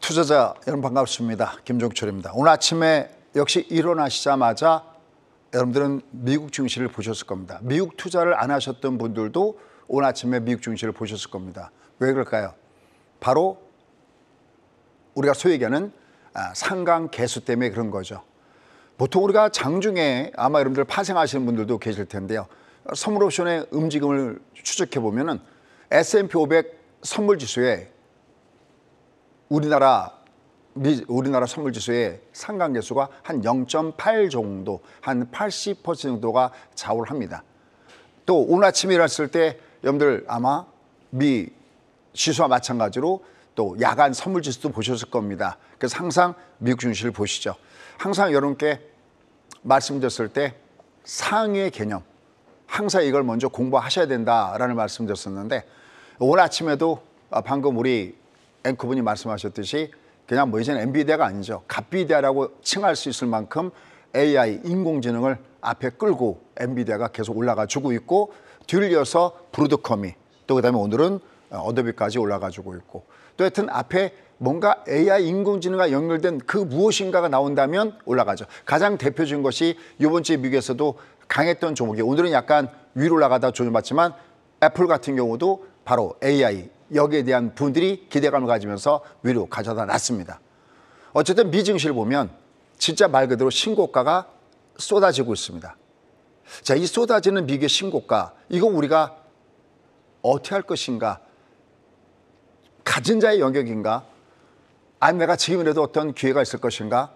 투자자 여러분 반갑습니다. 김종철입니다. 오늘 아침에 역시 일어나시자마자 여러분들은 미국 증시를 보셨을 겁니다. 미국 투자를 안 하셨던 분들도 오늘 아침에 미국 증시를 보셨을 겁니다. 왜 그럴까요? 바로 우리가 소위 얘기하는 상강 개수 때문에 그런 거죠. 보통 우리가 장중에 아마 여러분들 파생하시는 분들도 계실 텐데요. 선물 옵션의 움직임을 추적해 보면은 S&P 500 선물 지수에 우리나라 선물 지수의 상강 개수가 한 0.8 정도, 한 80% 정도가 좌우를 합니다. 또 오늘 아침에 일어났을 때 여러분들 아마 미 지수와 마찬가지로 또 야간 선물 지수도 보셨을 겁니다. 그래서 항상 미국 증시를 보시죠. 항상 여러분께 말씀드렸을 때 상위의 개념, 항상 이걸 먼저 공부하셔야 된다라는 말씀드렸었는데 오늘 아침에도 방금 우리 앵커분이 말씀하셨듯이 그냥 뭐 이제는 엔비디아가 아니죠. 갓비디아라고 칭할 수 있을 만큼 AI, 인공지능을 앞에 끌고 엔비디아가 계속 올라가 주고 있고 뒤를 이어서 브로드컴이 또 그다음에 오늘은 어도비까지 올라가 주고 있고 또 하여튼 앞에 뭔가 AI, 인공지능과 연결된 그 무엇인가가 나온다면 올라가죠. 가장 대표적인 것이 이번 주에 미국에서도 강했던 종목이 오늘은 약간 위로 올라가다 조정받지만 애플 같은 경우도 바로 AI, 여기에 대한 분들이 기대감을 가지면서 위로 가져다 놨습니다. 어쨌든 미 증시를 보면 진짜 말 그대로 신고가가 쏟아지고 있습니다. 자, 이 쏟아지는 미국의 신고가, 이거 우리가 어떻게 할 것인가? 가진 자의 영역인가? 아니면 내가 지금이라도 어떤 기회가 있을 것인가?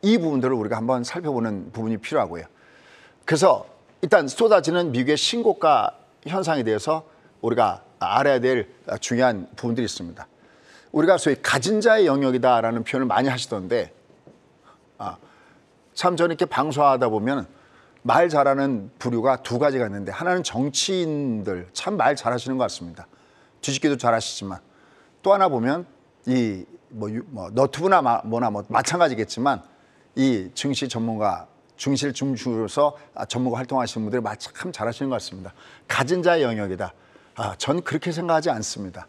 이 부분들을 우리가 한번 살펴보는 부분이 필요하고요. 그래서 일단 쏟아지는 미국의 신고가 현상에 대해서 우리가 알아야 될 중요한 부분들이 있습니다. 우리가 소위 가진 자의 영역이다라는 표현을 많이 하시던데 참 저는 이렇게 방송하다 보면 말 잘하는 부류가 두 가지가 있는데 하나는 정치인들 참 말 잘하시는 것 같습니다. 뒤집기도 잘하시지만 또 하나 보면 이 너튜브나 뭐나 마찬가지겠지만 이 증시 전문가 증시를 중심으로서 전문가 활동하시는 분들이 참 잘하시는 것 같습니다. 가진 자의 영역이다. 전 그렇게 생각하지 않습니다.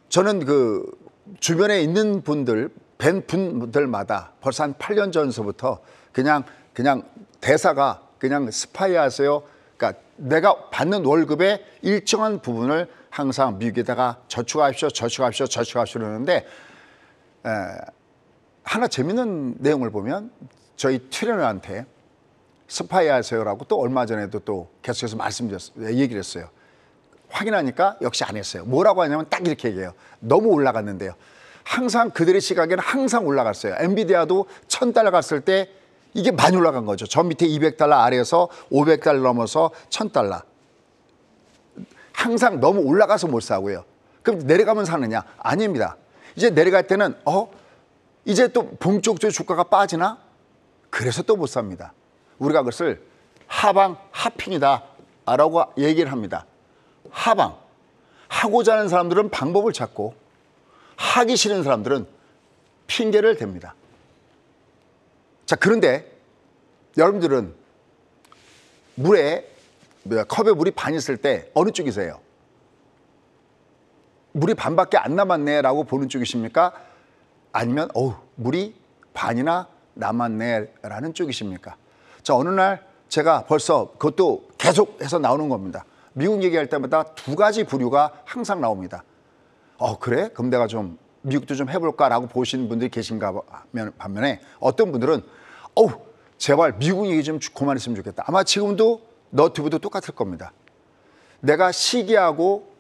저는 그 주변에 있는 분들, 뵌 분들마다 벌써 한 8년 전서부터 그냥 대사가 그냥 스파이 하세요. 그러니까 내가 받는 월급의 일정한 부분을 항상 미국에다가 저축하십시오 그러는데 하나 재밌는 내용을 보면 저희 트레이너한테 스파이 하세요라고 또 얼마 전에도 또 계속해서 얘기를 했어요. 확인하니까 역시 안 했어요. 뭐라고 하냐면 딱 이렇게 얘기해요. 너무 올라갔는데요. 항상 그들의 시각에는 항상 올라갔어요. 엔비디아도 $1,000 갔을 때 이게 많이 올라간 거죠. 저 밑에 $200 아래에서 $500 넘어서 $1,000. 항상 너무 올라가서 못 사고요. 그럼 내려가면 사느냐? 아닙니다. 이제 내려갈 때는 이제 또 본격적으로 주가가 빠지나? 그래서 또 못 삽니다. 우리가 그것을 하핑이다 라고 얘기를 합니다. 하방. 하고자 하는 사람들은 방법을 찾고 하기 싫은 사람들은 핑계를 댑니다. 자, 그런데 여러분들은 컵에 물이 반 있을 때 어느 쪽이세요? 물이 반밖에 안 남았네 라고 보는 쪽이십니까? 아니면 물이 반이나 남았네 라는 쪽이십니까? 자, 어느 날 제가 벌써 그것도 계속해서 나오는 겁니다. 미국 얘기할 때마다 두 가지 부류가 항상 나옵니다. 그래? 그럼 내가 좀 미국도 좀 해볼까라고 보시는 분들이 계신가 반면에 어떤 분들은 제발 미국 얘기 좀 그만했으면 좋겠다. 아마 지금도 너튜브도 똑같을 겁니다. 내가 시기하고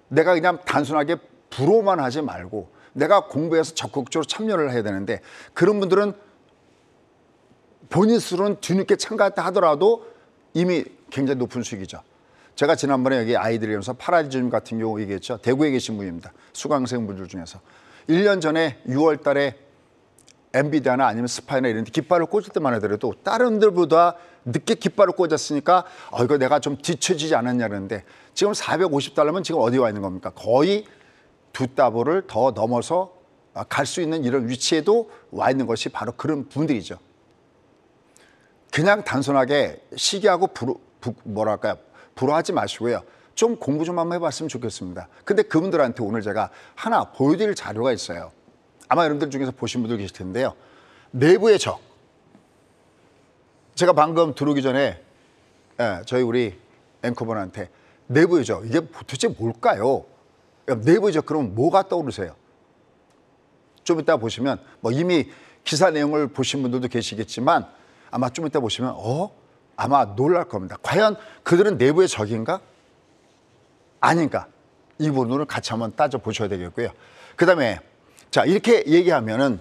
내가 그냥 단순하게 불호만 하지 말고 내가 공부해서 적극적으로 참여를 해야 되는데 그런 분들은 본인 스스로는 뒤늦게 참가했다 하더라도 이미 굉장히 높은 수익이죠. 제가 지난번에 여기 아이들이면서 파라디즘 같은 경우 얘기했죠. 대구에 계신 분입니다. 수강생분들 중에서 1년 전에 6월 달에 엔비디아나 아니면 스파이나 이런 데 깃발을 꽂을 때만 하더라도 다른 데보다 늦게 깃발을 꽂았으니까 이거 내가 좀 뒤처지지 않았냐 그러는데 지금 $450면 지금 어디 와 있는 겁니까? 거의 두 따블을 더 넘어서 갈 수 있는 이런 위치에도 와 있는 것이 바로 그런 분들이죠. 그냥 단순하게 시기하고 불호하지 마시고요. 좀 공부 좀 한번 해봤으면 좋겠습니다. 근데 그분들한테 오늘 제가 하나 보여드릴 자료가 있어요. 아마 여러분들 중에서 보신 분들 계실 텐데요. 내부의 적. 제가 방금 들어오기 전에 저희 우리 앵커분한테 내부의 적, 이게 도대체 뭘까요? 내부의 적 그러면 뭐가 떠오르세요? 좀 이따 보시면 뭐 이미 기사 내용을 보신 분들도 계시겠지만 아마 좀 이따 보시면 아마 놀랄 겁니다. 과연 그들은 내부의 적인가? 아닌가? 이 부분을 같이 한번 따져보셔야 되겠고요. 그 다음에 자 이렇게 얘기하면은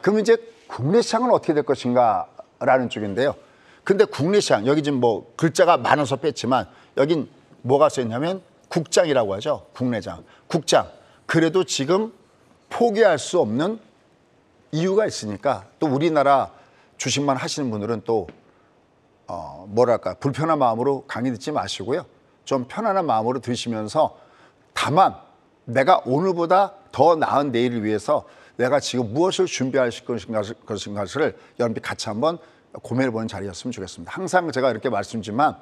그럼 이제 국내 시장은 어떻게 될 것인가 라는 쪽인데요. 근데 국내 시장 여기 지금 뭐 글자가 많아서 뺐지만 여긴 뭐가 써있냐면 국장이라고 하죠. 국내장. 국장. 그래도 지금 포기할 수 없는 이유가 있으니까 또 우리나라 주식만 하시는 분들은 또 뭐랄까 불편한 마음으로 강의 듣지 마시고요. 좀 편안한 마음으로 들으시면서 다만 내가 오늘보다 더 나은 내일을 위해서 내가 지금 무엇을 준비할 것인가를 여러분들이 같이 한번 고민해보는 자리였으면 좋겠습니다. 항상 제가 이렇게 말씀드리지만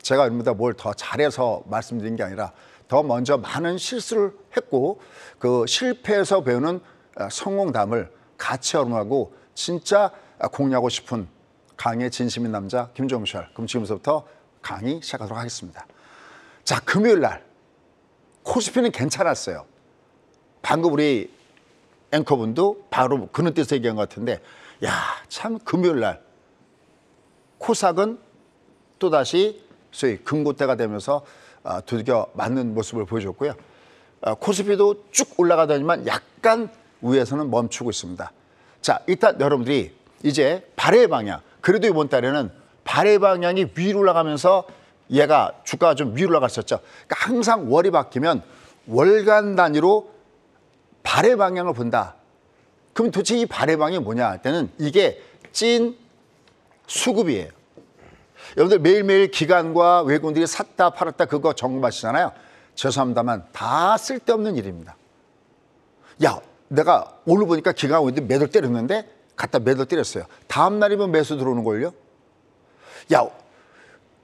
제가 여러분보다 뭘 더 잘해서 말씀드린 게 아니라 더 먼저 많은 실수를 했고 그 실패에서 배우는 성공담을 같이 여러분하고 진짜 공유하고 싶은 강의의 진심인 남자 김종철. 그럼 지금부터 강의 시작하도록 하겠습니다. 자, 금요일 날 코스피는 괜찮았어요. 방금 우리 앵커분도 바로 그런 뜻에서 얘기한 것 같은데 참 금요일 날 코스닥은 또다시 소위 금고대가 되면서 두들겨 맞는 모습을 보여줬고요. 코스피도 쭉 올라가더니만 약간 위에서는 멈추고 있습니다. 자, 일단 여러분들이 이제 발의 방향, 그래도 이번 달에는 발의 방향이 위로 올라가면서 얘가 주가가 좀 위로 올라갔었죠. 그러니까 항상 월이 바뀌면 월간 단위로 발의 방향을 본다. 그럼 도대체 이 발의 방향이 뭐냐 할 때는 이게 찐 수급이에요. 여러분들 매일매일 기관과 외국인들이 샀다 팔았다 그거 점검하시잖아요. 죄송합니다만 다 쓸데없는 일입니다. 내가 오늘 보니까 기관 외국인들이 매도를 때렸는데 갖다 매도 때렸어요. 다음 날이면 매수 들어오는 걸요.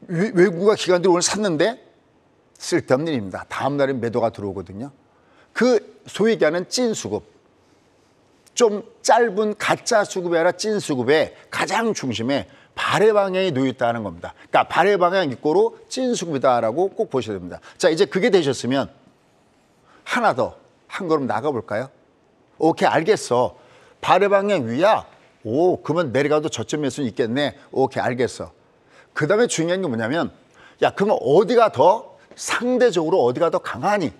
외국과 기관들이 오늘 샀는데 쓸데없는 일입니다. 다음 날에 매도가 들어오거든요. 그 소위 얘기하는 찐 수급, 좀 짧은 가짜 수급이 아니라 찐 수급의 가장 중심에 발의 방향이 놓여 있다는 겁니다. 그러니까 발의 방향 이꼬로 찐 수급이다라고 꼭 보셔야 됩니다. 자, 이제 그게 되셨으면 하나 더 한 걸음 나가볼까요? 오케이, 알겠어. 발의 방향 위야. 그러면 내려가도 저점 매수는 있겠네. 오케이, 알겠어. 그 다음에 중요한 게 뭐냐면 그러면 어디가 더 상대적으로 어디가 더 강하니?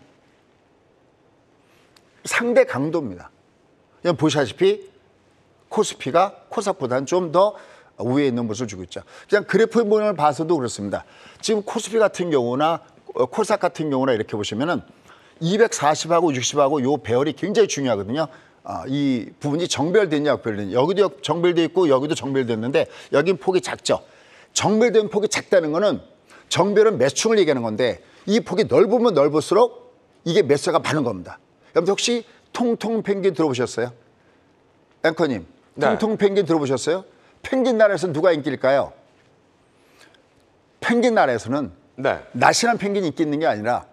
상대 강도입니다. 그냥 보시다시피 코스피가 코스닥보다는 좀 더 위에 있는 모습을 주고 있죠. 그냥 그래프 모양을 봐서도 그렇습니다. 지금 코스피 같은 경우나 코스닥 같은 경우나 이렇게 보시면은 240하고 60하고 요 배열이 굉장히 중요하거든요. 이 부분이 정별됐냐 역별됐냐. 여기도 정별돼 있고 여기도 정별됐는데 여긴 폭이 작죠. 정별된 폭이 작다는 거는 정별은 매수층을 얘기하는 건데 이 폭이 넓으면 넓을수록 이게 매수가 많은 겁니다. 여러분 혹시 통통 펭귄 들어보셨어요? 앵커님, 통통 펭귄 들어보셨어요? 펭귄 나라에서는 누가 인기일까요? 펭귄 나라에서는 날씬한 펭귄이 인기 있는 게 아니라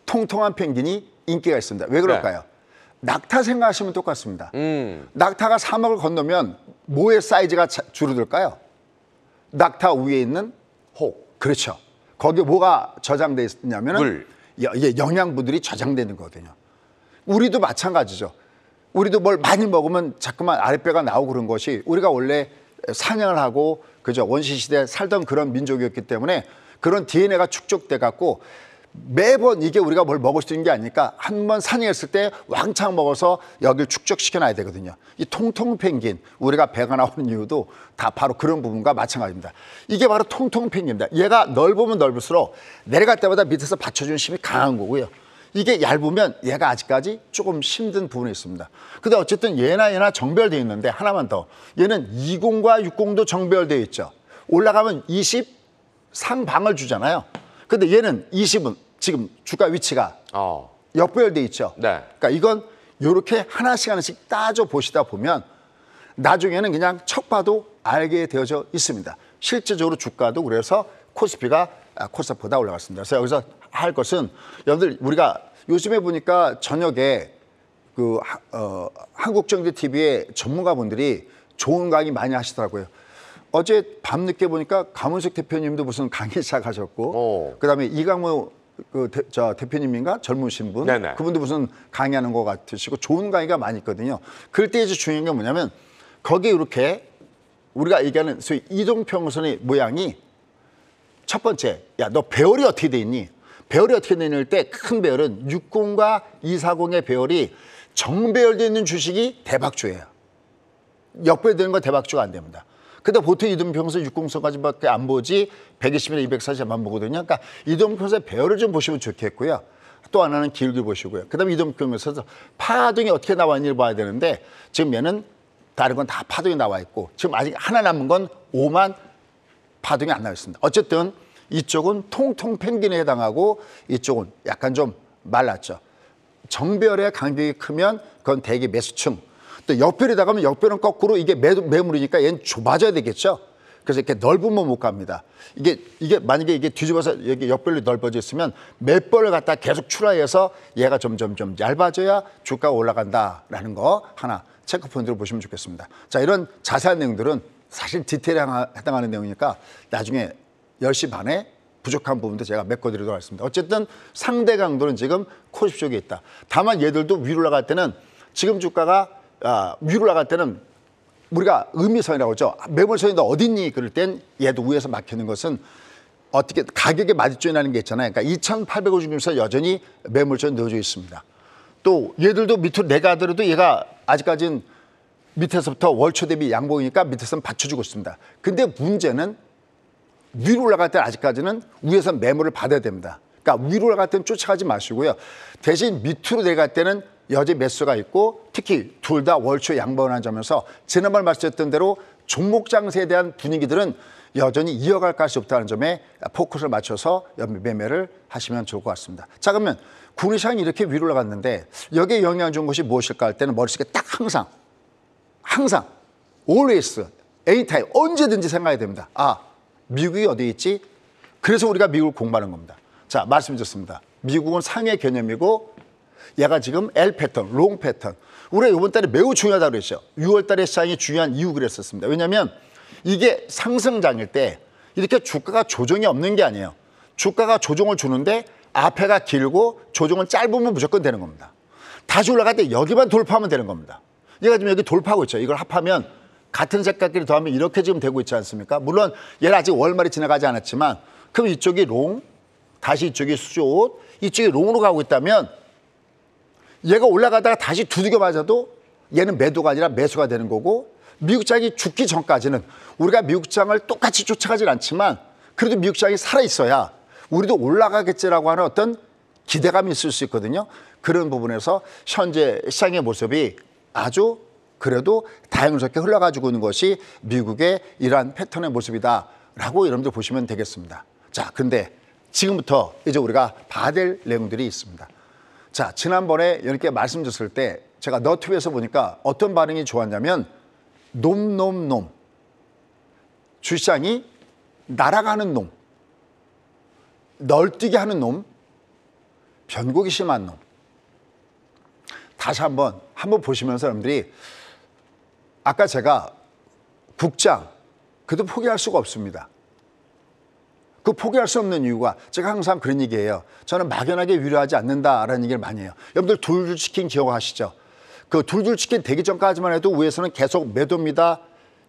통통한 펭귄이 인기가 있습니다. 왜 그럴까요? 낙타 생각하시면 똑같습니다. 낙타가 사막을 건너면 뭐의 사이즈가 줄어들까요? 낙타 위에 있는 호. 그렇죠. 거기에 뭐가 저장돼 있냐면은 영양분들이 저장되는 거거든요. 우리도 마찬가지죠. 우리도 뭘 많이 먹으면 자꾸만 아랫배가 나오고 그런 것이 우리가 원래 사냥을 하고 그죠 원시시대에 살던 그런 민족이었기 때문에 그런 DNA가 축적돼 갖고 매번 이게 우리가 뭘 먹을 수 있는 게 아니니까 한 번 사냥했을 때 왕창 먹어서 여기를 축적시켜놔야 되거든요. 이 통통 펭귄 우리가 배가 나오는 이유도 다 바로 그런 부분과 마찬가지입니다. 이게 바로 통통 펭귄입니다. 얘가 넓으면 넓을수록 내려갈 때마다 밑에서 받쳐주는 힘이 강한 거고요. 이게 얇으면 얘가 아직까지 조금 힘든 부분이 있습니다. 근데 어쨌든 얘나 정별되어 있는데 하나만 더. 얘는 20과 60도 정별되어 있죠. 올라가면 20 상방을 주잖아요. 근데 얘는 20은 지금 주가 위치가 역배열돼 있죠. 그러니까 이건 이렇게 하나씩 따져 보시다 보면 나중에는 그냥 척 봐도 알게 되어져 있습니다. 실제적으로 주가도 그래서 코스피가 코스닥보다 올라갔습니다. 그래서 여기서 할 것은 여러분들 우리가 요즘에 보니까 저녁에 그 한국경제 TV의 전문가분들이 좋은 강의 많이 하시더라고요. 어제 밤늦게 보니까 강훈석 대표님도 무슨 강의 시작하셨고, 그다음에 이강무 대표님인가 젊으신 분, 네네. 그분도 무슨 강의하는 것 같으시고 좋은 강의가 많이 있거든요. 그럴 때 이제 중요한 게 뭐냐면 거기에 이렇게 우리가 얘기하는 소위 이동평선의 모양이 첫 번째, 야, 너 배열이 어떻게 돼 있니? 배열이 어떻게 돼 있는 때 큰 배열은 60과 240의 배열이 정배열되어 있는 주식이 대박주예요. 역배열되는 건 대박주가 안 됩니다. 근데 보통 이동평선 60선까지밖에 안 보지 120이나 240만 보거든요. 그러니까 이동평선의 배열을 좀 보시면 좋겠고요. 또 하나는 길게 보시고요. 그다음에 이동평선에서 파동이 어떻게 나와 있는지를 봐야 되는데 지금 얘는 다른 건 다 파동이 나와 있고 지금 아직 하나 남은 건 5만 파동이 안 나와 있습니다. 어쨌든 이쪽은 통통 펭귄에 해당하고 이쪽은 약간 좀 말랐죠. 정배열의 간격이 크면 그건 대개 매수층. 또 역별이다 가면 역별은 거꾸로 이게 매물이니까 얘는 좁아져야 되겠죠. 그래서 이렇게 넓으면 못 갑니다. 이게 만약에 이게 뒤집어서 여기 역별로 넓어져 있으면 몇 번을 갖다 계속 출하해서 얘가 점점 얇아져야 주가가 올라간다라는 거 하나 체크 포인트로 보시면 좋겠습니다. 자, 이런 자세한 내용들은 사실 디테일에 해당하는 내용이니까 나중에 10시 반에 부족한 부분도 제가 메꿔드리도록 하겠습니다. 어쨌든 상대 강도는 지금 코스 쪽에 있다. 다만 얘들도 위로 올라갈 때는 지금 주가가 위로 올라갈 때는 우리가 의미선이라고 하죠. 매물선이 너 어디 있니? 그럴 땐 얘도 위에서 막히는 것은 어떻게 가격에 맞춰나는 게 있잖아요. 그러니까 2,800원 중에서 여전히 매물선이 넣어져 있습니다. 또 얘들도 밑으로 내가더라도 얘가 아직까지는 밑에서부터 월초 대비 양봉이니까 밑에서는 받쳐주고 있습니다. 근데 문제는 위로 올라갈 때는 아직까지는 위에서 매물을 받아야 됩니다. 그러니까 위로 올라갈 때는 쫓아가지 마시고요. 대신 밑으로 내려갈 때는 여전히 매수가 있고 특히 둘 다 월초 양봉을 한 점에서 지난번 말씀드렸던 대로 종목 장세에 대한 분위기들은 여전히 이어갈 가치 없다는 점에 포커스를 맞춰서 매매를 하시면 좋을 것 같습니다. 자, 그러면 국내시장이 이렇게 위로 올라갔는데 여기에 영향을 준 것이 무엇일까 할 때는 머릿속에 딱 항상 always, anytime, 언제든지 생각해야 됩니다. 미국이 어디에 있지? 그래서 우리가 미국을 공부하는 겁니다. 자, 말씀드렸습니다. 미국은 상해 개념이고 얘가 지금 L 패턴, 롱 패턴. 우리가 이번 달에 매우 중요하다고 그랬죠. 6월 달에 시장이 중요한 이유 그랬었습니다. 왜냐하면 이게 상승장일 때 이렇게 주가가 조정이 없는 게 아니에요. 주가가 조정을 주는데 앞에가 길고 조정은 짧으면 무조건 되는 겁니다. 다시 올라갈 때 여기만 돌파하면 되는 겁니다. 얘가 지금 여기 돌파하고 있죠. 이걸 합하면 같은 색깔끼리 더하면 이렇게 지금 되고 있지 않습니까? 물론 얘는 아직 월말이 지나가지 않았지만 그럼 이쪽이 롱, 다시 이쪽이 수조, 이쪽이 롱으로 가고 있다면 얘가 올라가다가 다시 두들겨 맞아도 얘는 매도가 아니라 매수가 되는 거고 미국장이 죽기 전까지는 우리가 미국장을 똑같이 쫓아가진 않지만 그래도 미국장이 살아있어야 우리도 올라가겠지라고 하는 어떤 기대감이 있을 수 있거든요. 그런 부분에서 현재 시장의 모습이 아주 그래도 다양스럽게 흘러가지고 있는 것이 미국의 이러한 패턴의 모습이다라고 여러분들 보시면 되겠습니다. 자, 근데 지금부터 이제 우리가 봐야 될 내용들이 있습니다. 자, 지난번에 이렇게 말씀드렸을 때 제가 너튜브에서 보니까 어떤 반응이 좋았냐면 놈 주시장이 날아가는 놈, 널뛰게 하는 놈, 변곡이 심한 놈. 다시 한번 보시면서 여러분들이 아까 제가 국장 그래도 포기할 수가 없습니다. 그 포기할 수 없는 이유가 제가 항상 그런 얘기예요. 저는 막연하게 위로하지 않는다라는 얘기를 많이 해요. 여러분들 둘둘치킨 기억하시죠? 그 둘둘치킨 되기 전까지만 해도 위에서는 계속 매도입니다.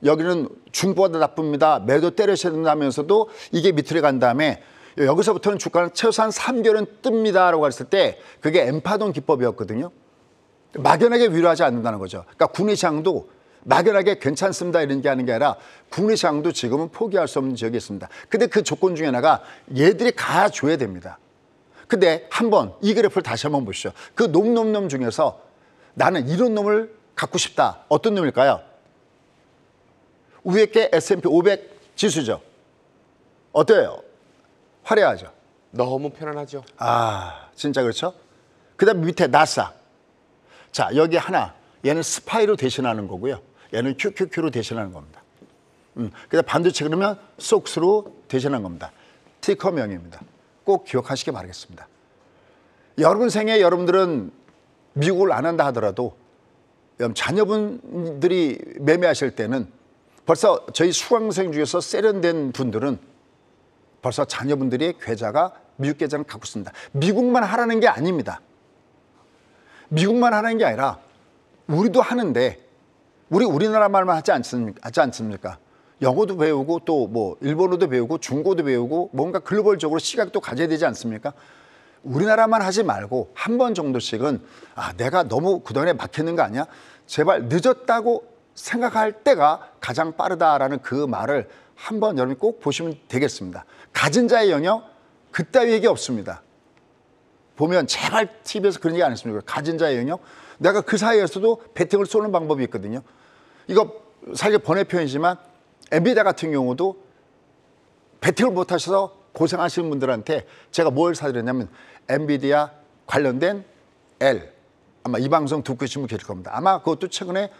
여기는 중보다 나쁩니다. 매도 때려셔야 된다면서도 이게 밑으로 간 다음에 여기서부터는 주가는 최소한 3개월은 뜹니다라고 했을 때 그게 엠파동 기법이었거든요. 막연하게 위로하지 않는다는 거죠. 그러니까 국내 시장도 막연하게 괜찮습니다 이런 게 하는 게 아니라 국내 시장도 지금은 포기할 수 없는 지역이 있습니다. 근데 그 조건 중에 하나가 얘들이 가줘야 됩니다. 근데 한번 이 그래프를 다시 한번 보시죠. 그 놈 중에서 나는 이런 놈을 갖고 싶다. 어떤 놈일까요? 위에 게 S&P 500 지수죠. 어때요? 화려하죠. 너무 편안하죠. 진짜 그렇죠? 그 다음 밑에 나사. 자, 여기 하나. 얘는 스파이로 대신하는 거고요. 얘는 QQQ로 대신하는 겁니다. 그 다음 반도체 그러면 속스로 대신하는 겁니다. 스티커명입니다. 꼭 기억하시기 바라겠습니다. 여러분 생에 여러분들은 미국을 안 한다 하더라도 자녀분들이 매매하실 때는 벌써 저희 수강생 중에서 세련된 분들은 벌써 자녀분들의 계좌가 미국 계좌를 갖고 있습니다. 미국만 하라는 게 아닙니다. 미국만 하라는 게 아니라 우리도 하는데 우리나라 말만 하지 않습니까? 영어도 배우고 또 뭐 일본어도 배우고 중국어도 배우고 뭔가 글로벌적으로 시각도 가져야 되지 않습니까? 우리나라만 하지 말고 한 번 정도씩은 내가 너무 그동안에 막혔는 거 아니야? 제발 늦었다고 생각할 때가 가장 빠르다라는 그 말을 한번 여러분이 꼭 보시면 되겠습니다. 가진 자의 영역 그따위 얘기 없습니다. 보면 제발 TV에서 그런 얘기 안 했습니까? 가진 자의 영역. 내가 그 사이에서도 배팅을 쏘는 방법이 있거든요. 이거 사실 번외 표현이지만 엔비디아 같은 경우도 배팅을 못 하셔서 고생하시는 분들한테 제가 뭘 사드렸냐면 엔비디아 관련된 L, 아마 이 방송 듣고 계신 분 계실 겁니다. 아마 그것도 최근에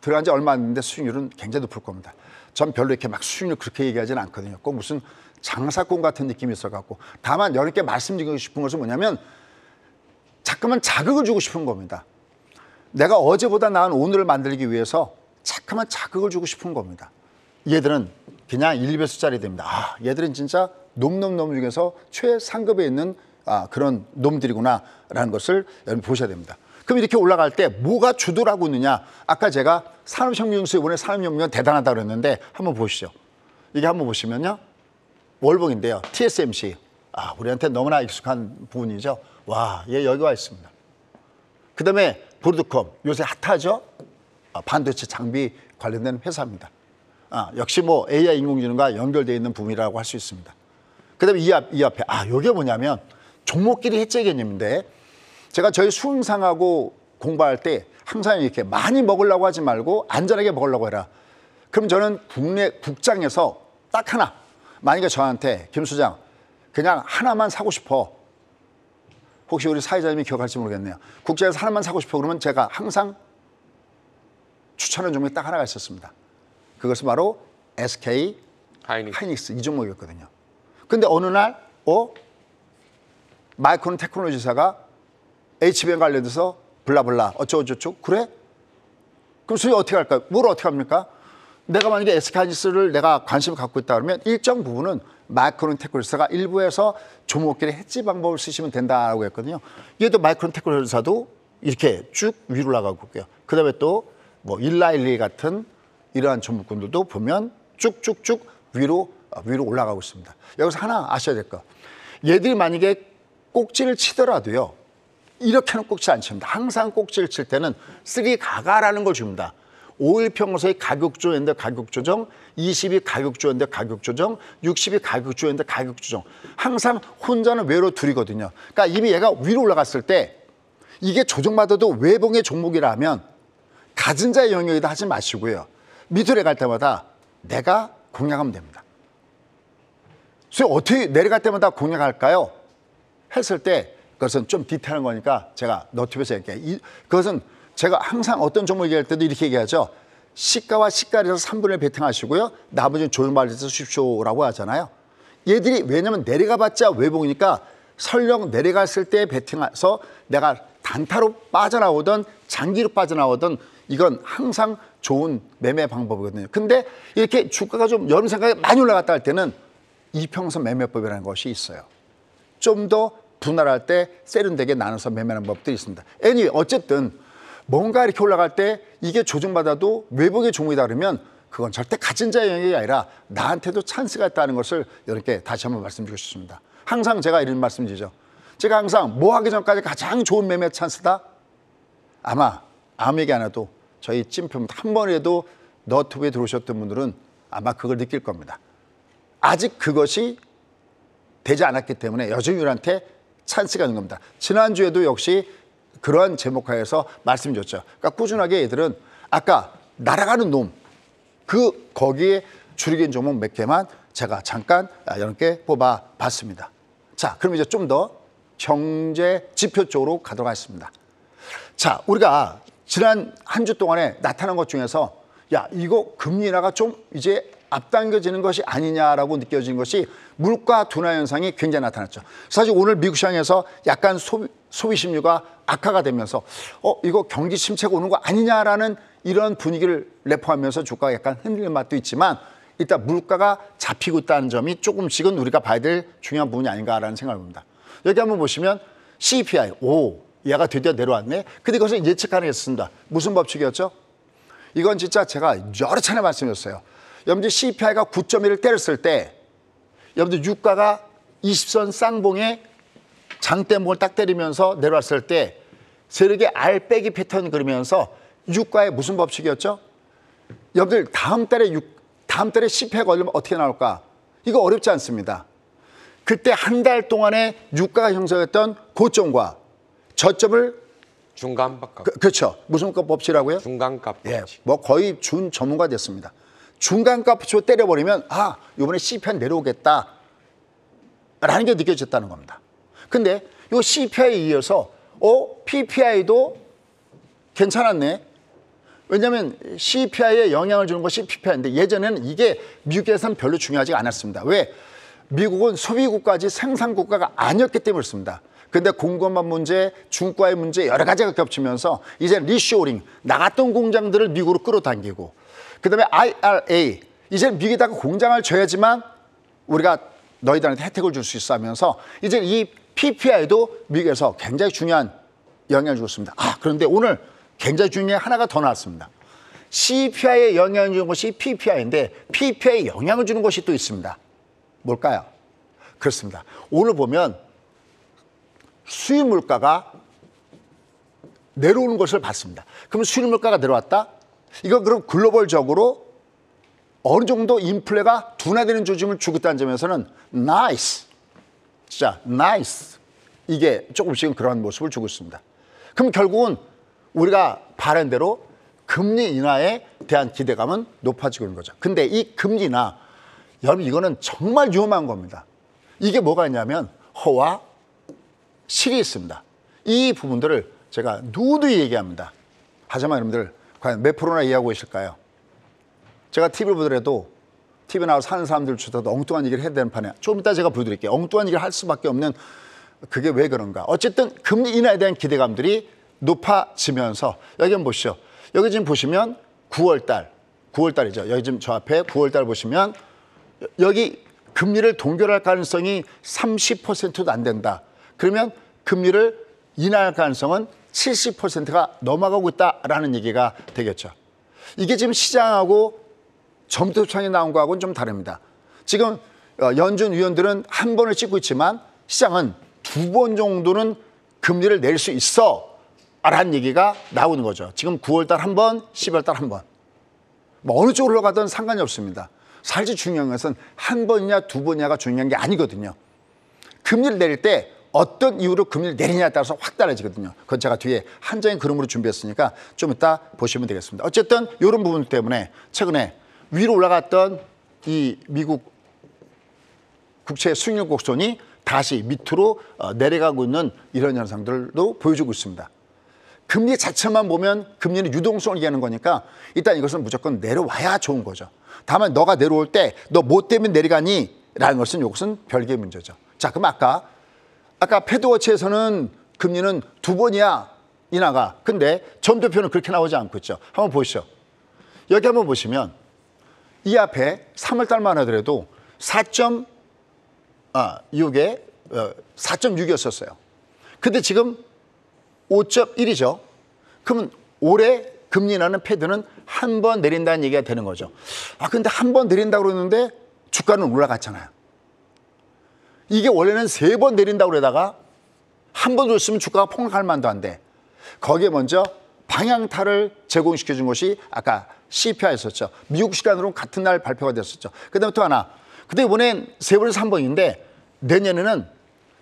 들어간 지 얼마 안 됐는데 수익률은 굉장히 높을 겁니다. 전 별로 이렇게 막 수익률 그렇게 얘기하지는 않거든요. 꼭 무슨 장사꾼 같은 느낌이 있어갖고. 다만 여러분께 말씀드리고 싶은 것은 뭐냐면 자꾸만 자극을 주고 싶은 겁니다. 내가 어제보다 나은 오늘을 만들기 위해서 자꾸만 자극을 주고 싶은 겁니다. 얘들은 그냥 1배수짜리 됩니다. 얘들은 진짜 놈 중에서 최상급에 있는 그런 놈들이구나라는 것을 여러분 보셔야 됩니다. 그럼 이렇게 올라갈 때 뭐가 주도하고 있느냐? 아까 제가 산업혁명수 이번에 산업혁명 대단하다 그랬는데 한번 보시죠. 이게 한번 보시면요. 월봉인데요. TSMC. 우리한테 너무나 익숙한 부분이죠. 와, 얘 여기 와 있습니다. 그 다음에 브로드컴. 요새 핫하죠? 반도체 장비 관련된 회사입니다. 역시 뭐 AI 인공지능과 연결되어 있는 부분이라고 할 수 있습니다. 그 다음에 이 앞에, 이게 뭐냐면 종목끼리 해제 개념인데 제가 저희 수흥상하고 공부할 때 항상 이렇게 많이 먹으려고 하지 말고 안전하게 먹으려고 해라. 그럼 저는 국장에서 딱 하나, 만약에 저한테 김 수장 그냥 하나만 사고 싶어. 혹시 우리 사회자님이 기억할지 모르겠네요. 국장에서 하나만 사고 싶어. 그러면 제가 항상 추천하는 종목이 딱 하나가 있었습니다. 그것은 바로 SK 하이닉스 이 종목이었거든요. 근데 어느 날 마이크론 테크놀로지사가 HBM 관련돼서 블라블라 어쩌고저쩌고 그래? 그럼 수익 어떻게 할까요? 뭘 어떻게 합니까? 내가 만약에 SK 하이닉스를 내가 관심을 갖고 있다 그러면 일정 부분은 마이크론 테크놀로지사가 일부에서 종목끼리 해지 방법을 쓰시면 된다고 했거든요. 얘도 마이크론 테크놀로지사도 이렇게 쭉 위로 올라가고 있고요. 그 다음에 또 뭐 일라일리 같은 이러한 종목군들도 보면 쭉쭉쭉 위로 올라가고 있습니다. 여기서 하나 아셔야 될 거. 얘들이 만약에 꼭지를 치더라도요. 이렇게는 꼭지 안 칩니다. 항상 꼭지를 칠 때는 3가가라는 걸 줍니다. 5일 평소의 가격 조정인데 가격 조정, 20이 가격 조정인데 가격 조정, 60이 가격 조정인데 가격 조정. 항상 혼자는 외로 둘이거든요. 그러니까 이미 얘가 위로 올라갔을 때 이게 조정받아도 외봉의 종목이라면 가진 자의 영역이다 하지 마시고요. 밑으로 갈 때마다 내가 공략하면 됩니다. 그래서 어떻게 내려갈 때마다 공략할까요? 했을 때 그것은 좀 디테일한 거니까 제가 너튜브에서 얘기해요. 그것은 제가 항상 어떤 종목 얘기할 때도 이렇게 얘기하죠. 시가와 시가에서 3분의 1 베팅하시고요. 나머지는 조정받아서 주십시오라고 하잖아요. 얘들이 왜냐면 내려가봤자 외봉이니까 설령 내려갔을 때 베팅해서 내가 단타로 빠져나오던 장기로 빠져나오던 이건 항상 좋은 매매 방법이거든요. 근데 이렇게 주가가 좀 여름 생각에 많이 올라갔다 할 때는 이평선 매매법이라는 것이 있어요. 좀 더 분할할 때 세련되게 나눠서 매매하는 법들이 있습니다. anyway, 어쨌든 뭔가 이렇게 올라갈 때 이게 조정받아도 외봉의 종목이다 그러면 그건 절대 가진 자의 영역이 아니라 나한테도 찬스가 있다는 것을 여러분께 다시 한번 말씀드리고 싶습니다. 항상 제가 이런 말씀드리죠. 제가 항상 뭐 하기 전까지 가장 좋은 매매 찬스다? 아마 아무 얘기 안 해도 저희 찜표 한 번이라도 너튜브에 들어오셨던 분들은 아마 그걸 느낄 겁니다. 아직 그것이 되지 않았기 때문에 여전히 우리한테 찬스가 있는 겁니다. 지난주에도 역시 그러한 제목하에서 말씀드렸죠. 그러니까 꾸준하게 얘들은 아까 날아가는 놈, 거기에 줄이긴 종목 몇 개만 제가 잠깐 여러분께 뽑아봤습니다. 자, 그럼 이제 좀 더 경제 지표 쪽으로 가도록 하겠습니다. 자, 우리가 지난 한 주 동안에 나타난 것 중에서 야, 이거 금리 인하가 좀 이제 앞당겨지는 것이 아니냐라고 느껴진 것이 물가 둔화 현상이 굉장히 나타났죠. 사실 오늘 미국 시장에서 약간 소비 심리가 악화가 되면서 이거 경기 침체가 오는 거 아니냐라는 이런 분위기를 내포하면서 주가가 약간 흔들리는 맛도 있지만 일단 물가가 잡히고 있다는 점이 조금씩은 우리가 봐야 될 중요한 부분이 아닌가라는 생각을 봅니다. 여기 한번 보시면 CPI, 얘가 드디어 내려왔네. 근데 이것은 예측 가능했습니다. 무슨 법칙이었죠? 이건 진짜 제가 여러 차례 말씀드렸어요. 여러분들 CPI가 9.1을 때렸을 때 여러분들 유가가 20선 쌍봉에 장대목을 딱 때리면서 내려왔을 때 세력의 R 빼기 패턴 그리면서 유가의 무슨 법칙이었죠? 여러분들 다음 달에 CPI가 걸리면 어떻게 나올까? 이거 어렵지 않습니다. 그때 한 달 동안에 유가가 형성했던 고점과 저점을 중간값. 그렇죠. 무슨 법칙이라고요? 중간값. 예, 뭐 거의 준 전문가 됐습니다. 중간값으로 때려버리면 이번에 CPI 내려오겠다라는 게 느껴졌다는 겁니다. 근데 이 CPI에 이어서 PPI도 괜찮았네. 왜냐하면 CPI에 영향을 주는 것이 PPI인데 예전에는 이게 미국에서는 별로 중요하지 않았습니다. 왜? 미국은 소비국가지 생산국가가 아니었기 때문에 그렇습니다. 근데 공급망 문제, 중과의 문제 여러 가지가 겹치면서 이제 리쇼링, 나갔던 공장들을 미국으로 끌어당기고 그다음에 IRA, 이제 미국에다가 공장을 줘야지만 우리가 너희들한테 혜택을 줄 수 있어 하면서 이제 이 PPI도 미국에서 굉장히 중요한 영향을 줬습니다. 그런데 오늘 굉장히 중요한 하나가 더 나왔습니다. CPI에 영향을 주는 것이 PPI인데 PPI에 영향을 주는 것이 또 있습니다. 뭘까요? 그렇습니다. 오늘 보면 수입 물가가 내려오는 것을 봤습니다. 그럼 수입 물가가 내려왔다? 이거 그럼 글로벌적으로 어느 정도 인플레가 둔화되는 조짐을 주고 있다는 점에서는 나이스. 진짜 나이스. 이게 조금씩은 그런 모습을 주고 있습니다. 그럼 결국은 우리가 바란 대로 금리 인하에 대한 기대감은 높아지고 있는 거죠. 근데 이 금리 인하, 여러분 이거는 정말 위험한 겁니다. 이게 뭐가 있냐면 허와 실이 있습니다. 이 부분들을 제가 누누이 얘기합니다. 하지만 여러분들 과연 몇 프로나 이해하고 계실까요? 제가 TV를 보더라도 TV 나와서 사는 사람들조차도 엉뚱한 얘기를 해야 되는 판에 좀 이따 제가 보여드릴게요. 엉뚱한 얘기를 할 수밖에 없는 그게 왜 그런가. 어쨌든 금리 인하에 대한 기대감들이 높아지면서 여기 한번 보시죠. 여기 지금 보시면 9월달이죠. 여기 지금 저 앞에 9월달 보시면 여기 금리를 동결할 가능성이 30%도 안 된다. 그러면 금리를 인하할 가능성은 70%가 넘어가고 있다라는 얘기가 되겠죠. 이게 지금 시장하고 점도창에 나온 거하고는 좀 다릅니다. 지금 연준 위원들은 한 번을 찍고 있지만 시장은 2번 정도는 금리를 낼 수 있어 라는 얘기가 나오는 거죠. 지금 9월달 한 번, 10월달 한 번. 뭐 어느 쪽으로 가든 상관이 없습니다. 사실 중요한 것은 한 번이냐 2번이냐가 중요한 게 아니거든요. 금리를 내릴 때 어떤 이유로 금리를 내리냐에 따라서 확 달라지거든요. 그건 제가 뒤에 한장의 그림으로 준비했으니까 좀 이따 보시면 되겠습니다. 어쨌든 이런 부분 때문에 최근에 위로 올라갔던 이 미국 국채 수익률 곡선이 다시 밑으로 내려가고 있는 이런 현상들도 보여주고 있습니다. 금리 자체만 보면 금리는 유동성을 얘기하는 거니까 일단 이것은 무조건 내려와야 좋은 거죠. 다만 너가 내려올 때 너 뭐 때문에 내려가니? 라는 것은 이것은 별개의 문제죠. 자, 그럼 아까 패드워치에서는 금리는 2번이야 인하가. 근데 점도표는 그렇게 나오지 않고 있죠. 한번 보시죠. 여기 한번 보시면 이 앞에 3월 달만 하더라도 4.6이었었어요. 근데 지금 5.1이죠. 그러면 올해 금리 인하는 패드는 한 번 내린다는 얘기가 되는 거죠. 근데 한 번 내린다고 그러는데 주가는 올라갔잖아요. 이게 원래는 3번 내린다고 그러다가 한 번 줬으면 주가가 폭락할 만도 한데 거기에 먼저 방향타를 제공시켜 준 것이 아까 CPI였었죠. 미국 시간으로 같은 날 발표가 됐었죠. 그다음에 또 하나. 근데 이번엔 3번에서 3번인데 내년에는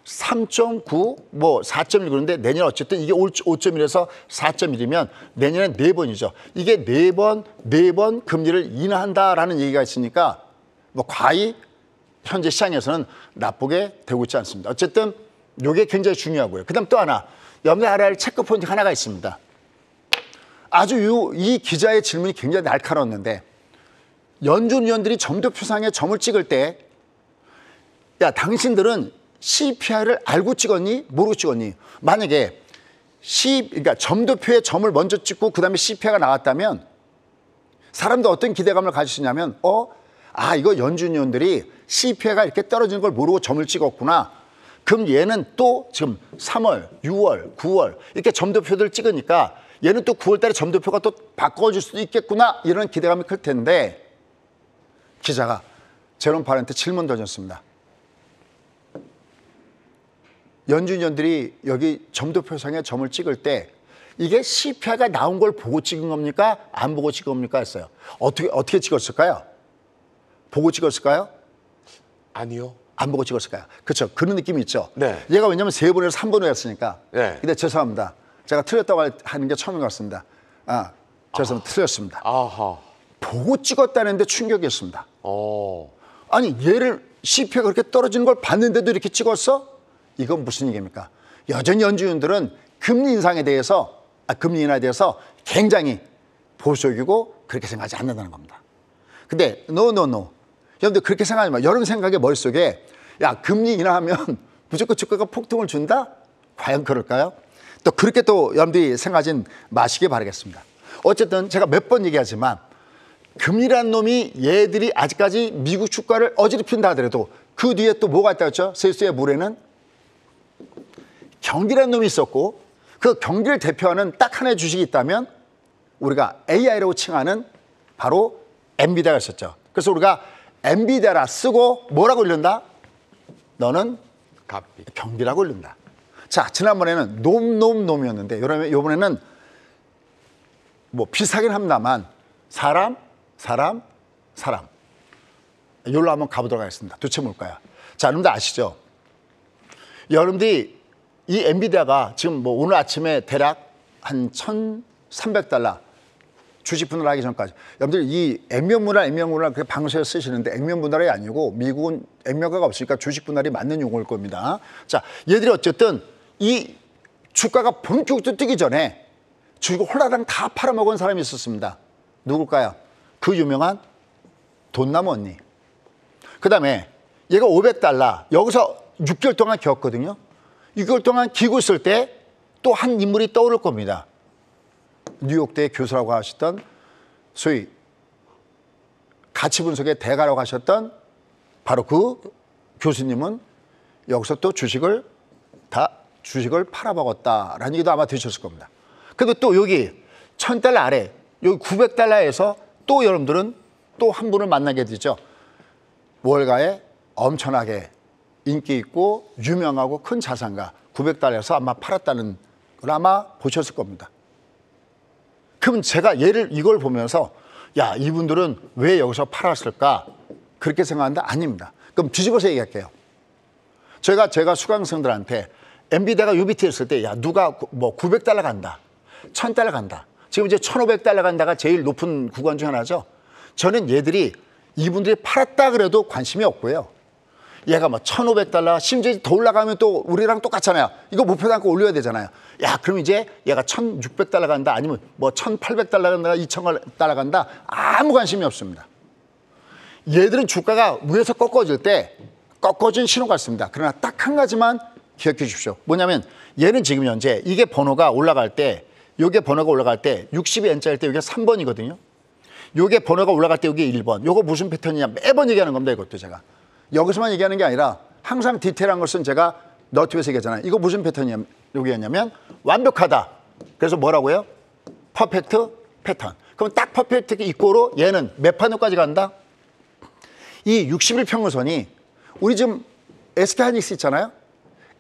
3.9, 뭐 4.1 그런데 내년 어쨌든 이게 5.1에서 4.1이면 내년엔 4번이죠. 이게 4번 금리를 인하한다라는 얘기가 있으니까 뭐 과히 현재 시장에서는 나쁘게 되고 있지 않습니다. 어쨌든 이게 굉장히 중요하고요. 그다음 또 하나, 여러분들 알아야 할 체크 포인트 하나가 있습니다. 아주 이 기자의 질문이 굉장히 날카로웠는데 연준위원들이 점도표상에 점을 찍을 때, 야, 당신들은 CPI를 알고 찍었니? 모르고 찍었니? 만약에 그러니까 점도표에 점을 먼저 찍고 그 다음에 CPI가 나왔다면 사람도 어떤 기대감을 가지시냐면, 이거 연준위원들이 CPI가 이렇게 떨어지는 걸 모르고 점을 찍었구나. 그럼 얘는 또 지금 3월, 6월, 9월 이렇게 점도표들 찍으니까 얘는 또 9월 달에 점도표가 또 바꿔줄 수도 있겠구나. 이런 기대감이 클 텐데 기자가 제롬 파월한테 질문 던졌습니다. 연준위원들이 여기 점도표상에 점을 찍을 때 이게 CPI가 나온 걸 보고 찍은 겁니까? 안 보고 찍은 겁니까? 했어요. 어떻게 찍었을까요? 보고 찍었을까요? 아니요. 안 보고 찍었을까요? 그렇죠. 그런 느낌이 있죠. 네. 얘가 왜냐면 3번에서 3번을 했으니까. 네. 근데 죄송합니다. 제가 틀렸다고 하는 게 처음인 것 같습니다. 죄송합니다. 틀렸습니다. 아하. 보고 찍었다는데 충격이었습니다. 어. 아니 얘를 CPI가 그렇게 떨어지는 걸 봤는데도 이렇게 찍었어? 이건 무슨 얘기입니까? 여전히 연준위원들은 금리 인상에 대해서 금리 인하에 대해서 굉장히 보수적이고 그렇게 생각하지 않는다는 겁니다. 근데 노. 여러분들 그렇게 생각하지 마. 여러분 생각의 머릿속에 야 금리 인하하면 무조건 주가가 폭등을 준다? 과연 그럴까요? 또 그렇게 또 여러분들이 생각하진 마시기 바라겠습니다. 어쨌든 제가 몇 번 얘기하지만 금리란 놈이 얘들이 아직까지 미국 주가를 어지럽힌다 하더라도 그 뒤에 또 뭐가 있다고 했죠? 세수의 물에는 경기라는 놈이 있었고 그 경기를 대표하는 딱 하나의 주식이 있다면 우리가 AI라고 칭하는 바로 엔비디아가 있었죠. 그래서 우리가 엔비디아라 쓰고 뭐라고 읽는다? 너는 값비. 경기라고 읽는다. 자, 지난번에는 놈이었는데 이번에는 뭐 비슷하긴 합니다만 사람. 이걸로 한번 가보도록 하겠습니다. 도대체 뭘까요? 자, 여러분들 아시죠? 여러분들이 이 엔비디아가 지금 뭐 오늘 아침에 대략 한 $1,300 주식 분할하기 전까지 여러분들 이 액면 분할 그 방송에 쓰시는데 액면 분할이 아니고 미국은 액면가가 없으니까 주식 분할이 맞는 용어일 겁니다. 자, 얘들이 어쨌든 이 주가가 본격적으로 뛰기 전에 주식을 홀라당 다 팔아먹은 사람이 있었습니다. 누굴까요? 그 유명한 돈나무 언니. 그 다음에 얘가 $500 여기서 6개월 동안 기었거든요. 6개월 동안 기고 있을 때 또 한 인물이 떠오를 겁니다. 뉴욕대 교수라고 하셨던 소위 가치 분석의 대가라고 하셨던 바로 그 교수님은 여기서 또 주식을 팔아먹었다라는 얘기도 아마 들으셨을 겁니다. 근데 또 여기 $1,000 아래 여기 $900에서 또 여러분들은 또 한 분을 만나게 되죠. 월가에 엄청나게 인기 있고 유명하고 큰 자산가 $900에서 아마 팔았다는 걸 아마 보셨을 겁니다. 그럼 제가 이걸 보면서 야, 이분들은 왜 여기서 팔았을까? 그렇게 생각하는데 아닙니다. 그럼 뒤집어서 얘기할게요. 제가 수강생들한테 엔비디아가 UBT 했을 때 야, 누가 뭐 $900 간다, $1,000 간다. 지금 이제 $1,500 간다가 제일 높은 구간 중 하나죠. 저는 이분들이 팔았다 그래도 관심이 없고요. 얘가 뭐 $1,500 심지어 더 올라가면 또 우리랑 똑같잖아요. 이거 목표 단가 올려야 되잖아요. 야, 그럼 이제 얘가 $1,600 간다 아니면 뭐 $1,800 간다, $2,000 간다 아무 관심이 없습니다. 얘들은 주가가 위에서 꺾어질 때 꺾어진 신호가 있습니다. 그러나 딱 한 가지만 기억해 주십시오. 뭐냐면 얘는 지금 현재 이게 번호가 올라갈 때 요게 번호가 올라갈 때 60이 N자일 때 이게 3번이거든요. 요게 번호가 올라갈 때 이게 1번. 요거 무슨 패턴이냐 매번 얘기하는 겁니다. 이것도 제가. 여기서만 얘기하는 게 아니라 항상 디테일한 것은 제가 너튜브에서 얘기하잖아요. 이거 무슨 패턴이냐면 완벽하다. 그래서 뭐라고요? 퍼펙트 패턴. 그럼 딱 퍼펙트 이꼬로 얘는 몇 판도까지 간다? 이 60일 평균선이 우리 지금 SK하이닉스 있잖아요.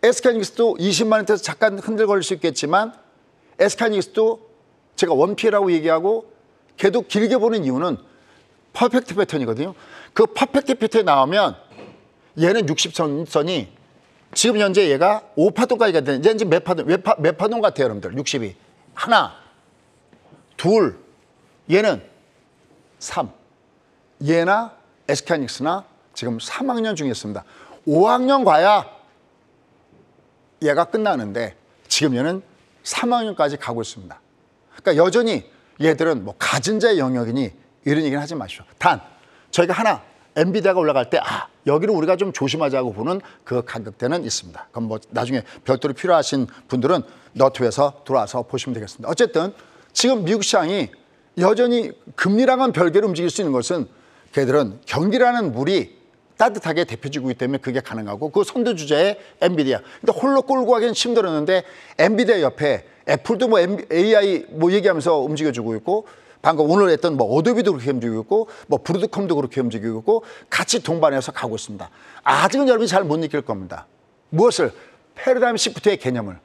SK하이닉스도 20만 원대에서 잠깐 흔들거릴 수 있겠지만 SK하이닉스도 제가 원피라고 얘기하고 걔도 길게 보는 이유는 퍼펙트 패턴이거든요. 그 퍼펙트 패턴이 나오면 얘는 60선이 지금 현재 얘가 5파동까지 가야 되는데 이제 몇 파동 같아요, 여러분들? 60이. 하나, 둘, 얘는 3. 얘나 SK하이닉스나 지금 3학년 중에 있습니다. 5학년 가야 얘가 끝나는데 지금 얘는 3학년까지 가고 있습니다. 그러니까 여전히 얘들은 뭐 가진 자의 영역이니 이런 얘기는 하지 마십시오. 단 저희가 하나 엔비디아가 올라갈 때 여기는 우리가 좀 조심하자고 보는 그 가격대는 있습니다. 그럼 뭐 나중에 별도로 필요하신 분들은 너튜브에서 들어와서 보시면 되겠습니다. 어쨌든 지금 미국 시장이 여전히 금리랑은 별개로 움직일 수 있는 것은 걔들은 경기라는 물이 따뜻하게 데펴지고 있기 때문에 그게 가능하고 그 선두주자의 엔비디아. 근데 홀로 끌고 가기는 힘들었는데 엔비디아 옆에 애플도 뭐 AI 뭐 얘기하면서 움직여주고 있고 방금 오늘 했던 뭐 어도비도 그렇게 움직이고 있고 뭐 브로드컴도 그렇게 움직이고 있고 같이 동반해서 가고 있습니다. 아직은 여러분이 잘 못 느낄 겁니다. 무엇을? 패러다임 시프트의 개념을.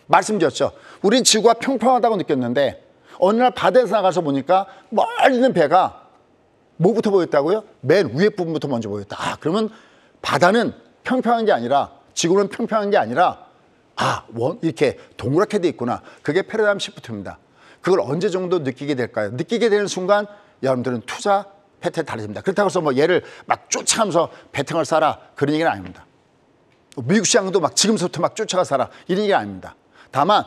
말씀드렸죠. 우린 지구가 평평하다고 느꼈는데 어느 날 바다에서 나가서 보니까 멀리 있는 배가 뭐부터 보였다고요? 맨 위에 부분부터 먼저 보였다. 그러면 바다는 평평한 게 아니라 지구는 평평한 게 아니라 이렇게 동그랗게 돼 있구나. 그게 패러다임 시프트입니다. 그걸 언제 정도 느끼게 될까요? 느끼게 되는 순간 여러분들은 투자 패턴이 다르집니다. 그렇다고 해서 뭐 얘를 막 쫓아가면서 베팅을 사라 그런 얘기는 아닙니다. 미국 시장도 막 지금부터 막 쫓아가 사라 이런 얘기는 아닙니다. 다만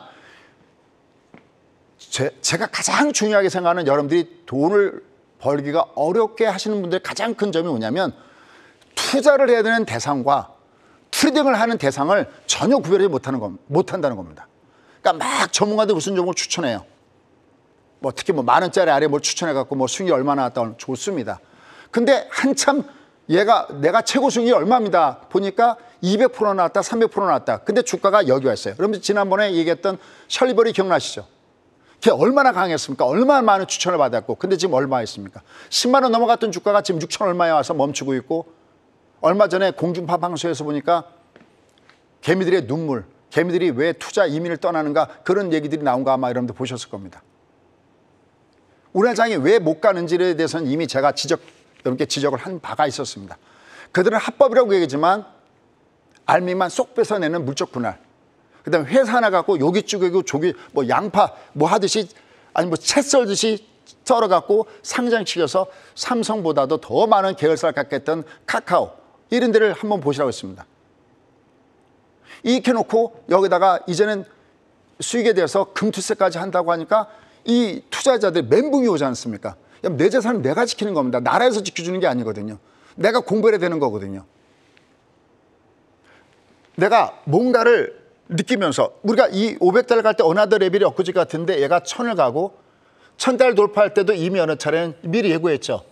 제가 가장 중요하게 생각하는 여러분들이 돈을 벌기가 어렵게 하시는 분들의 가장 큰 점이 뭐냐면 투자를 해야 되는 대상과 트레이딩을 하는 대상을 전혀 구별하지 못한다는 겁니다. 그러니까 막 전문가들 무슨 종목을 추천해요. 뭐 특히 뭐 10,000원짜리 아래 뭘 추천해갖고 뭐 수익이 얼마나 나왔다 좋습니다. 근데 한참 내가 최고 수익이 얼마입니다. 보니까 200% 나왔다, 300% 나왔다. 근데 주가가 여기 와 있어요. 여러분 지난번에 얘기했던 셜리버리 기억나시죠? 걔 얼마나 강했습니까? 얼마나 많은 추천을 받았고 근데 지금 얼마에 있습니까? 10만 원 넘어갔던 주가가 지금 6천 얼마에 와서 멈추고 있고 얼마 전에 공중파 방송에서 보니까 개미들의 눈물, 개미들이 왜 투자 이민을 떠나는가 그런 얘기들이 나온 거 아마 여러분들 보셨을 겁니다. 우리나라 장이 왜 못 가는지에 대해서는 이미 제가 여러분께 지적을 한 바가 있었습니다. 그들은 합법이라고 얘기하지만 알맹이만 쏙 뺏어내는 물적 분할. 그다음에 회사 하나 갖고 여기 쭈개고 저기 뭐 양파 뭐 하듯이 아니 뭐 채 썰듯이 썰어갖고 상장시켜서 삼성보다도 더 많은 계열사를 갖게 했던 카카오 이런 데를 한번 보시라고 했습니다. 이렇게 놓고 여기다가 이제는 수익에 대해서 금투세까지 한다고 하니까 이 투자자들 멘붕이 오지 않습니까? 내 재산은 내가 지키는 겁니다. 나라에서 지켜주는 게 아니거든요. 내가 공부해야 되는 거거든요. 내가 뭔가를 느끼면서 우리가 이 500달러 갈 때 어나더 레벨이 엊그제 같은데 얘가 1000을 가고 1000달러 돌파할 때도 이미 어느 차례는 미리 예고했죠.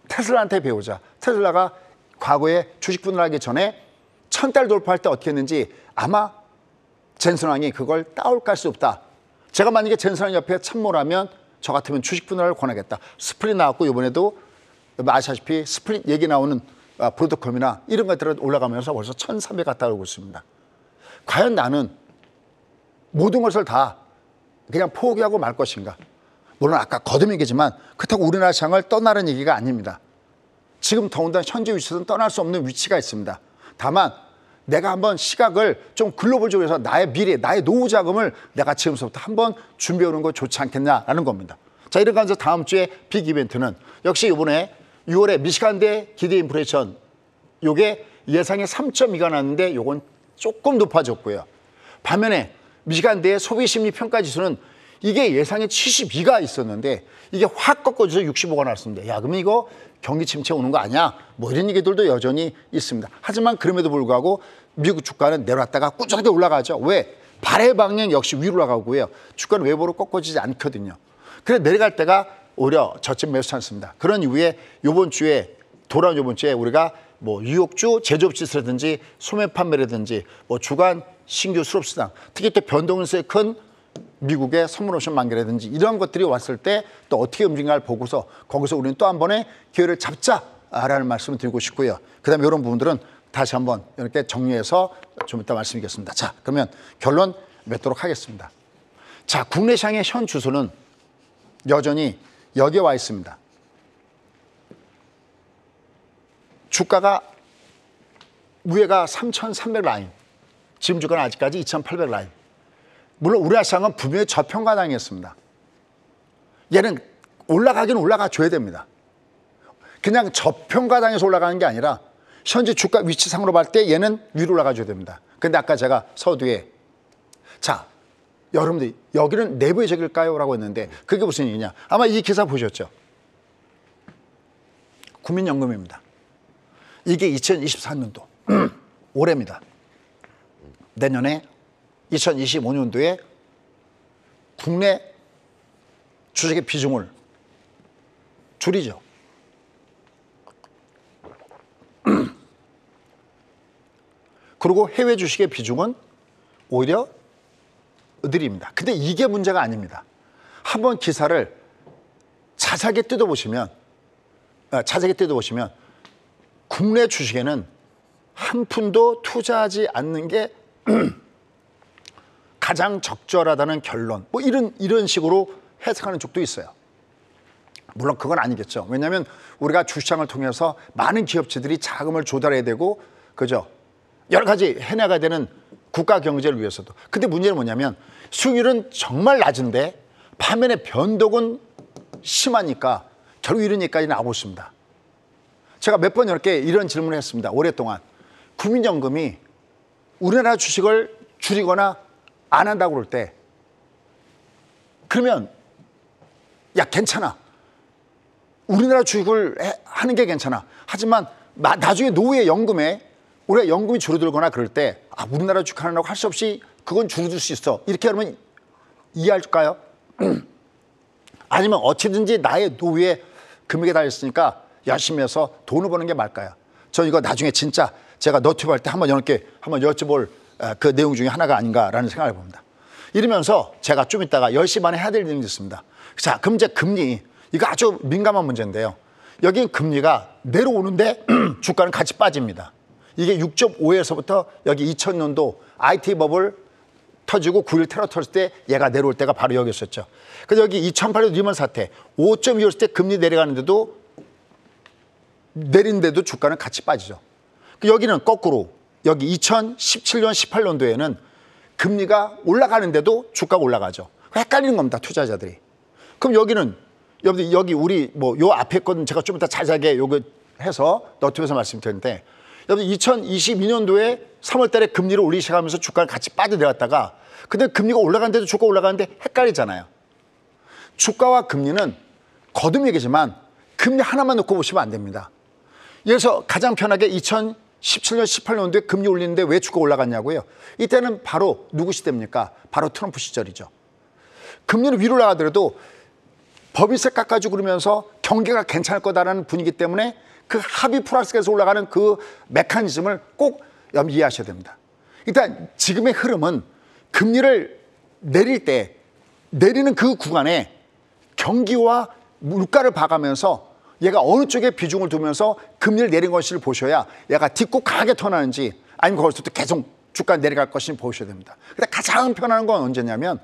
테슬라한테 배우자. 테슬라가 과거에 주식 분할하기 전에 1000달러 돌파할 때 어떻게 했는지 아마 젠슨 왕이 그걸 따올갈 수 없다. 제가 만약에 젠슨 왕 옆에 참모라면 저 같으면 주식 분할을 권하겠다. 스플릿 나왔고 이번에도 아시다시피 스플릿 얘기 나오는 브로드컴이나 이런 것들은 올라가면서 벌써 1300 갔다 오고 있습니다. 과연 나는 모든 것을 다 그냥 포기하고 말 것인가? 물론 아까 거듭 얘기지만 그렇다고 우리나라 시장을 떠나는 얘기가 아닙니다. 지금 더군다나 현재 위치에서는 떠날 수 없는 위치가 있습니다. 다만 내가 한번 시각을 좀 글로벌적으로 해서 나의 미래, 나의 노후 자금을 내가 지금부터 한번 준비해 오는 거 좋지 않겠냐라는 겁니다. 자, 이런 관계에서 다음 주에 빅 이벤트는 역시 이번에 6월에 미시간대 기대 인플레이션 요게 예상의 3.2가 났는데 요건 조금 높아졌고요. 반면에 미시간대의 소비심리 평가 지수는 이게 예상에 72가 있었는데 이게 확 꺾어져서 65가 났습니다. 야, 그러면 이거 경기 침체 오는 거 아니야? 뭐 이런 얘기들도 여전히 있습니다. 하지만 그럼에도 불구하고 미국 주가는 내려왔다가 꾸준하게 올라가죠. 왜? 발의 방향 역시 위로 올라가고요. 주가는 외부로 꺾어지지 않거든요. 그래서 내려갈 때가 오히려 저점 매수 찬스입니다. 그런 이후에 돌아온 이번 주에 우리가 뭐 뉴욕주 제조업 지수라든지 소매 판매라든지 뭐 주간 신규 수급시장 특히 또 변동성이 큰 미국의 선물 옵션 만기라든지 이런 것들이 왔을 때 또 어떻게 움직이는가를 보고서 거기서 우리는 또 한 번의 기회를 잡자라는 말씀을 드리고 싶고요. 그다음에 이런 부분들은 다시 한번 이렇게 정리해서 좀 이따 말씀드리겠습니다. 자, 그러면 결론 맺도록 하겠습니다. 자, 국내 시장의 현 주소는 여전히 여기에 와 있습니다. 주가가 위에가 3,300 라인, 지금 주가는 아직까지 2,800 라인. 물론 우리나라 시장은 분명히 저평가당했습니다. 얘는 올라가긴 올라가 줘야 됩니다. 그냥 저평가당해서 올라가는 게 아니라 현재 주가 위치상으로 봤을 때 얘는 위로 올라가 줘야 됩니다. 근데 아까 제가 서두에 자, 여러분들 여기는 내부의 적일까요? 라고 했는데 그게 무슨 얘기냐. 아마 이 기사 보셨죠? 국민연금입니다. 이게 2024년도 올해입니다. 내년에 2025년도에 국내 주식의 비중을 줄이죠. 그리고 해외 주식의 비중은 오히려 늘립니다. 근데 이게 문제가 아닙니다. 한번 기사를 자세하게 뜯어보시면 국내 주식에는 한 푼도 투자하지 않는 게 가장 적절하다는 결론, 뭐 이런 식으로 해석하는 쪽도 있어요. 물론 그건 아니겠죠. 왜냐하면 우리가 주시장을 통해서 많은 기업체들이 자금을 조달해야 되고, 그죠? 여러 가지 해내가야 되는 국가 경제를 위해서도. 근데 문제는 뭐냐면 수익률은 정말 낮은데 반면에 변동은 심하니까 결국 이런 얘기까지 나오고 있습니다. 제가 몇 번 이렇게 이런 질문을 했습니다. 오랫동안. 국민연금이 우리나라 주식을 줄이거나 안 한다고 그럴 때, 그러면 야 괜찮아. 우리나라 주식을 하는 게 괜찮아. 하지만 나중에 노후의 연금에 우리가 연금이 줄어들거나 그럴 때 우리나라 주식 하느라고 할 수 없이 그건 줄어들 수 있어. 이렇게 하면 이해할까요? 아니면 어찌든지 나의 노후에 금액이 달렸으니까 열심히 해서 돈을 버는 게 맞을까요? 저 이거 나중에 진짜 제가 너튜브 할 때 한번 여쭤볼 그 내용 중에 하나가 아닌가라는 생각을 봅니다. 이러면서 제가 좀 이따가 10시 반에 해야 될 일이 있습니다. 자, 그럼 이제 금리, 이거 아주 민감한 문제인데요. 여기 금리가 내려오는데 주가는 같이 빠집니다. 이게 6.5에서부터 여기 2000년도 IT 버블 터지고 9.11 테러 터졌을 때 얘가 내려올 때가 바로 여기였었죠. 그래서 여기 2008년 리먼 사태 5.25였을 때 금리 내려가는데도 내린데도 주가는 같이 빠지죠. 여기는 거꾸로 여기 2017년 18년도에는 금리가 올라가는데도 주가가 올라가죠. 헷갈리는 겁니다, 투자자들이. 그럼 여기는 여기 우리 뭐 요 앞에 거는 제가 좀 이따 자세하게 요거 해서 너튜브에서 말씀드렸는데, 여러분 2022년도에 3월 달에 금리를 올리기 시작하면서 주가를 같이 빠져내렸다가, 근데 금리가 올라가는데도 주가 올라가는데 헷갈리잖아요. 주가와 금리는 거듭 얘기지만 금리 하나만 놓고 보시면 안 됩니다. 예를 들어서 가장 편하게 2017년 18년도에 금리 올리는데 왜 주가 올라갔냐고요. 이때는 바로 누구 시대입니까? 바로 트럼프 시절이죠. 금리를 위로 올라가더라도 법인세 깎아주고 그러면서 경기가 괜찮을 거다라는 분위기 때문에 그 합의 플러스에서 올라가는 그 메커니즘을 꼭 이해하셔야 됩니다. 일단 지금의 흐름은 금리를 내릴 때 내리는 그 구간에 경기와 물가를 봐가면서 얘가 어느 쪽에 비중을 두면서 금리를 내린 것을 보셔야 얘가 딛고 강하게 턴하는지 아니면 거기서부터 계속 주가 내려갈 것인지 보셔야 됩니다. 근데 가장 편한 건 언제냐면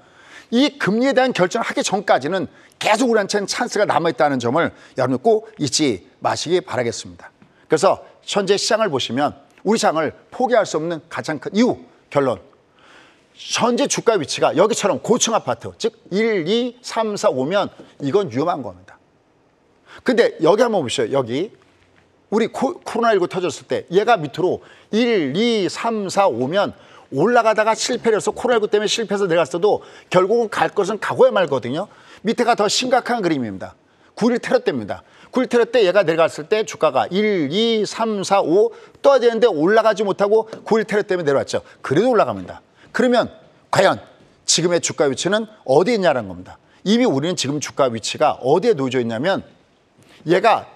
이 금리에 대한 결정을 하기 전까지는 계속 우리한테는 찬스가 남아있다는 점을 여러분 꼭 잊지 마시기 바라겠습니다. 그래서 현재 시장을 보시면 우리 시장을 포기할 수 없는 가장 큰 이유, 결론. 현재 주가 위치가 여기처럼 고층 아파트, 즉 1, 2, 3, 4, 5면 이건 위험한 겁니다. 근데 여기 한번 보시죠. 여기 우리 코로나19 터졌을 때 얘가 밑으로 1, 2, 3, 4, 5면 올라가다가 실패를 해서 코로나19 때문에 실패해서 내려갔어도 결국은 갈 것은 가고야 말거든요. 밑에가 더 심각한 그림입니다. 9.11 테러 때입니다. 9.11 테러 때 얘가 내려갔을 때 주가가 1, 2, 3, 4, 5 떠야 되는데 올라가지 못하고 9.11 테러 때문에 내려왔죠. 그래도 올라갑니다. 그러면 과연 지금의 주가 위치는 어디에 있냐는 겁니다. 이미 우리는 지금 주가 위치가 어디에 놓여져 있냐면 얘가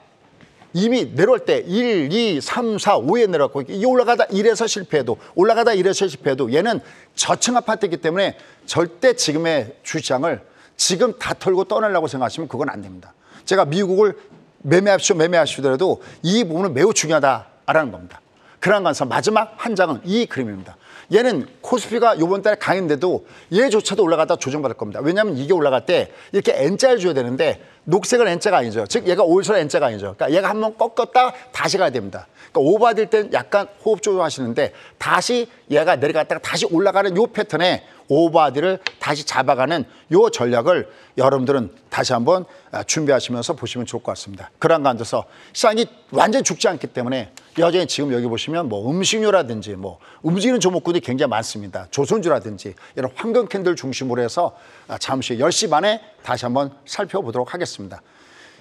이미 내려올 때 1, 2, 3, 4, 5에 내려왔고 이 올라가다 1에서 실패해도 올라가다 1에서 실패해도 얘는 저층 아파트이기 때문에 절대 지금의 주시장을 지금 다 털고 떠나려고 생각하시면 그건 안 됩니다. 제가 미국을 매매하시더라도 이 부분은 매우 중요하다라는 겁니다. 그런 관점 마지막 한 장은 이 그림입니다. 얘는 코스피가 이번 달에 강했는데도 얘조차도 올라가다 조정받을 겁니다. 왜냐하면 이게 올라갈 때 이렇게 N자를 줘야 되는데 녹색은 N자가 아니죠. 즉 얘가 올소는 N자가 아니죠. 그러니까 얘가 한번 꺾었다 다시 가야 됩니다. 그러니까 오버될 땐 약간 호흡 조절하시는데 다시 얘가 내려갔다가 다시 올라가는 요 패턴에 오버바디를 다시 잡아가는 요 전략을 여러분들은 다시 한번 준비하시면서 보시면 좋을 것 같습니다. 그런 가운데서 시장이 완전히 죽지 않기 때문에 여전히 지금 여기 보시면 뭐 음식료라든지 뭐 움직이는 종목군이 굉장히 많습니다. 조선주라든지 이런 황금 캔들 중심으로 해서 잠시 10시 반에 다시 한번 살펴보도록 하겠습니다.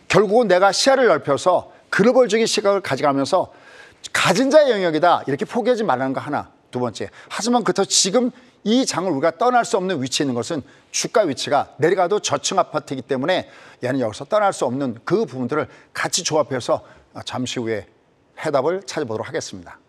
결국은 내가 시야를 넓혀서 글로벌적인 시각을 가져가면서 가진 자의 영역이다 이렇게 포기하지 말라는 거 하나. 두 번째, 하지만 그렇다고 지금 이 장을 우리가 떠날 수 없는 위치에 있는 것은 주가 위치가 내려가도 저층 아파트이기 때문에 얘는 여기서 떠날 수 없는 그 부분들을 같이 조합해서 잠시 후에 해답을 찾아보도록 하겠습니다.